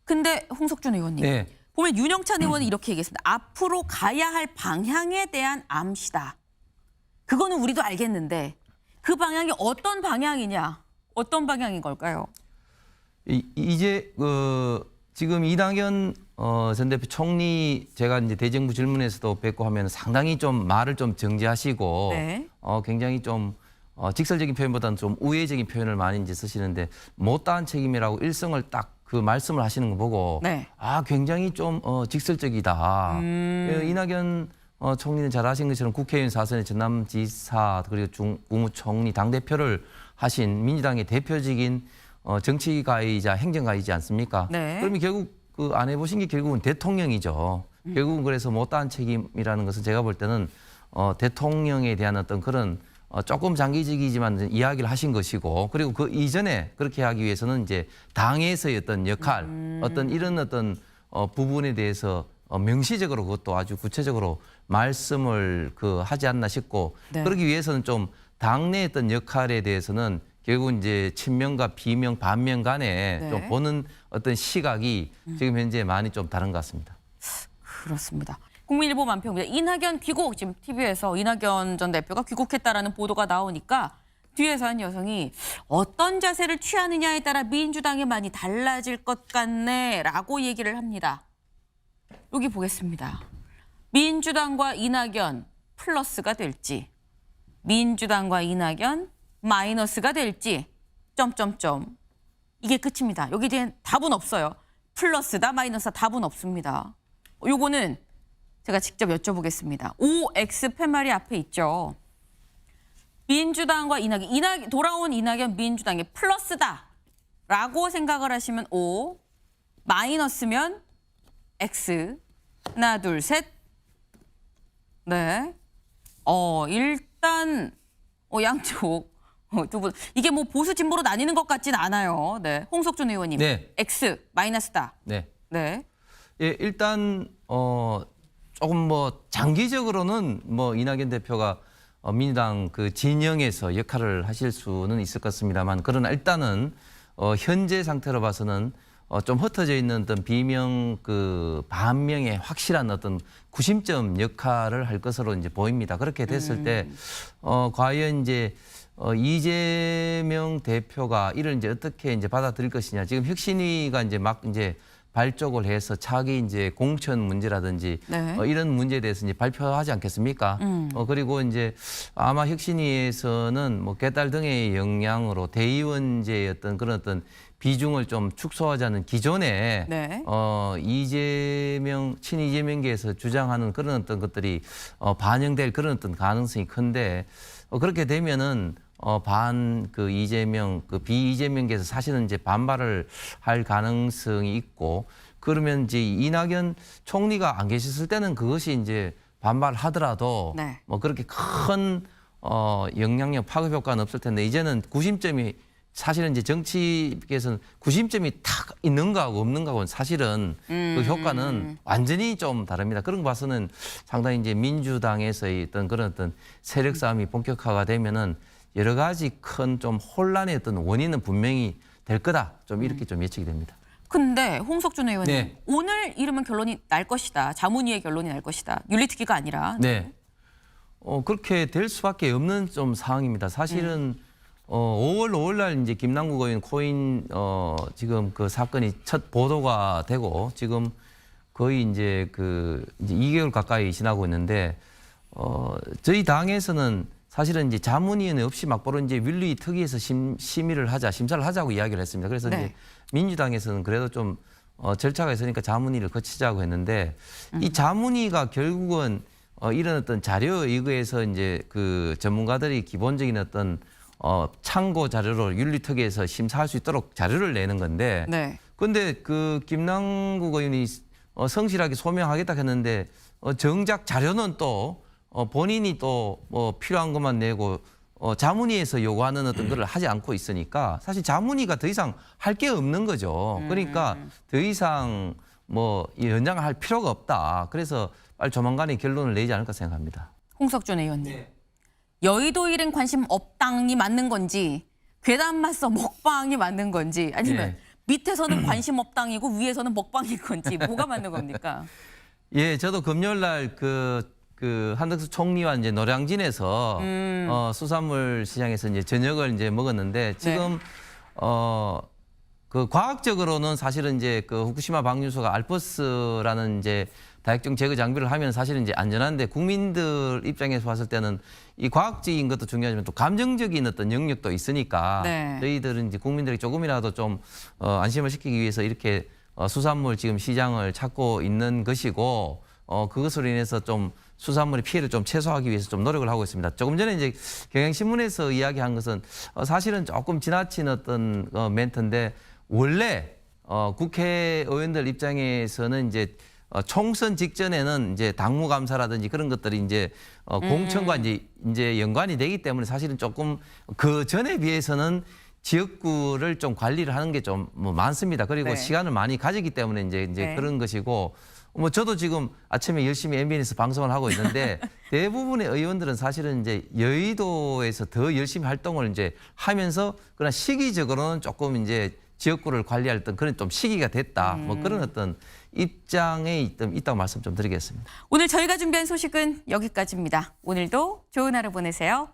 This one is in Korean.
근데 홍석준 의원님, 네. 보면 윤영찬 의원이 이렇게 얘기했습니다. 앞으로 가야 할 방향에 대한 암시다. 그거는 우리도 알겠는데 그 방향이 어떤 방향이냐? 어떤 방향인 걸까요? 이제 지금 이낙연 전 대표 총리 제가 이제 대정부 질문에서도 뵙고 하면 상당히 좀 말을 좀 정제하시고 네. 굉장히 좀 직설적인 표현보다는 좀 우회적인 표현을 많이 이제 쓰시는데 못다한 책임이라고 일성을 딱 그 말씀을 하시는 거 보고 네. 굉장히 좀 직설적이다. 이낙연 총리는 잘 아신 것처럼 국회의원 4선의 전남지사 그리고 국무총리 당대표를 하신 민주당의 대표적인 정치가이자 행정가이지 않습니까? 네. 그러면 결국 그 안 해보신 게 결국은 대통령이죠. 결국은 그래서 못다한 책임이라는 것은 제가 볼 때는 대통령에 대한 어떤 그런 조금 장기적이지만 이야기를 하신 것이고 그리고 그 이전에 그렇게 하기 위해서는 이제 당에서의 어떤 역할, 어떤 이런 어떤 부분에 대해서 명시적으로 그것도 아주 구체적으로 말씀을 하지 않나 싶고 네. 그러기 위해서는 좀 당내의 어떤 역할에 대해서는 결국 이제 친명과 비명, 반명 간에 네. 좀 보는 어떤 시각이 지금 현재 많이 좀 다른 것 같습니다. 그렇습니다. 국민일보 만평입니다. 이낙연 귀국, 지금 TV에서 이낙연 전 대표가 귀국했다라는 보도가 나오니까 뒤에서 한 여성이 어떤 자세를 취하느냐에 따라 민주당이 많이 달라질 것 같네라고 얘기를 합니다. 여기 보겠습니다. 민주당과 이낙연 플러스가 될지 민주당과 이낙연 마이너스가 될지 점점점 이게 끝입니다. 여기에 대한 답은 없어요. 플러스다 마이너스다 답은 없습니다. 요거는 제가 직접 여쭤보겠습니다. OX 팻말이 앞에 있죠. 민주당과 이낙연, 돌아온 이낙연 민주당의 플러스다라고 생각을 하시면 O, 마이너스면 X. 하나, 둘, 셋. 네. 일단 양쪽 두 분 이게 뭐 보수 진보로 나뉘는 것 같진 않아요. 네. 홍석준 의원님. 네. X 마이너스다. 네. 네. 예, 일단 조금 뭐 장기적으로는 뭐 이낙연 대표가 민주당 그 진영에서 역할을 하실 수는 있을 것 같습니다만 그러나 일단은 현재 상태로 봐서는 좀 흩어져 있는 어떤 비명 그 반명의 확실한 어떤 구심점 역할을 할 것으로 이제 보입니다. 그렇게 됐을 때 과연 이제 이재명 대표가 이를 이제 어떻게 이제 받아들일 것이냐. 지금 혁신위가 이제 막 이제 발족을 해서 차기 이제 공천 문제라든지 네. 이런 문제에 대해서 이제 발표하지 않겠습니까? 그리고 이제 아마 혁신위에서는 뭐 개딸 등의 영향으로 대의원제의 어떤 그런 어떤 비중을 좀 축소하자는 기존에 네. 친이재명계에서 주장하는 그런 어떤 것들이 반영될 그런 어떤 가능성이 큰데 그렇게 되면은 이재명, 비이재명계에서 사실은 이제 반발을 할 가능성이 있고 그러면 이제 이낙연 총리가 안 계셨을 때는 그것이 이제 반발하더라도 네. 뭐 그렇게 큰 영향력 파급 효과는 없을 텐데 이제는 구심점이 사실은 이제 정치계에서는 구심점이 탁 있는 거하고 없는 거하고는 사실은 그 효과는 완전히 좀 다릅니다. 그런 거 봐서는 상당히 이제 민주당에서의 어떤 그런 어떤 세력 싸움이 본격화가 되면은 여러 가지 큰 좀 혼란의 어떤 원인은 분명히 될 거다. 좀 이렇게 좀 예측이 됩니다. 근데 홍석준 의원님 네. 오늘 이르면 결론이 날 것이다. 자문위의 결론이 날 것이다. 윤리특위가 아니라. 네. 그렇게 될 수밖에 없는 좀 상황입니다. 사실은 5월 5일 날 이제 김남국 의원 코인 지금 그 사건이 첫 보도가 되고 지금 거의 이제 이제 2개월 가까이 지나고 있는데 저희 당에서는 사실은 이제 자문위원회 없이 막바로 이제 윤리특위에서 심사를 하자고 이야기를 했습니다. 그래서 네. 이제 민주당에서는 그래도 좀 절차가 있으니까 자문위를 거치자고 했는데 이 자문위가 결국은 이런 어떤 자료에 의거해서 이제 그 전문가들이 기본적인 어떤 참고 자료를 윤리특위에서 심사할 수 있도록 자료를 내는 건데 네. 근데 그 김남국 의원이 성실하게 소명하겠다 했는데 정작 자료는 또 본인이 또 뭐 필요한 것만 내고 자문위에서 요구하는 어떤 것을 하지 않고 있으니까 사실 자문위가 더 이상 할 게 없는 거죠. 그러니까 더 이상 뭐 연장을 할 필요가 없다. 그래서 빨리 조만간에 결론을 내지 않을까 생각합니다. 홍석준 의원님. 네. 여의도 일은 관심 없당이 맞는 건지 괴담 맞서 먹방이 맞는 건지 아니면 네. 밑에서는 관심 없당이고 위에서는 먹방인 건지 뭐가 맞는 겁니까? 예, 저도 금요일 날 한덕수 총리와 이제 노량진에서 수산물 시장에서 이제 저녁을 이제 먹었는데 지금 그 과학적으로는 사실은 이제 그 후쿠시마 방류소가 알프스라는 이제 다액종 제거 장비를 하면 사실은 이제 안전한데 국민들 입장에서 봤을 때는 이 과학적인 것도 중요하지만 또 감정적인 어떤 영역도 있으니까 네. 저희들은 이제 국민들이 조금이라도 좀 안심을 시키기 위해서 이렇게 수산물 지금 시장을 찾고 있는 것이고 그것으로 인해서 좀 수산물의 피해를 좀 최소화하기 위해서 좀 노력을 하고 있습니다. 조금 전에 이제 경향신문에서 이야기한 것은 사실은 조금 지나친 어떤 멘트인데 원래 국회의원들 입장에서는 이제 총선 직전에는 이제 당무감사라든지 그런 것들이 이제 공천과 이제 연관이 되기 때문에 사실은 조금 그 전에 비해서는 지역구를 좀 관리를 하는 게 좀 뭐 많습니다. 그리고 네. 시간을 많이 가지기 때문에 이제 네. 그런 것이고 뭐 저도 지금 아침에 열심히 MBN에서 방송을 하고 있는데 대부분의 의원들은 사실은 이제 여의도에서 더 열심히 활동을 이제 하면서 그러나 시기적으로는 조금 이제 지역구를 관리할 때 그런 좀 시기가 됐다. 뭐 그런 어떤 입장에 있다고 말씀 좀 드리겠습니다. 오늘 저희가 준비한 소식은 여기까지입니다. 오늘도 좋은 하루 보내세요.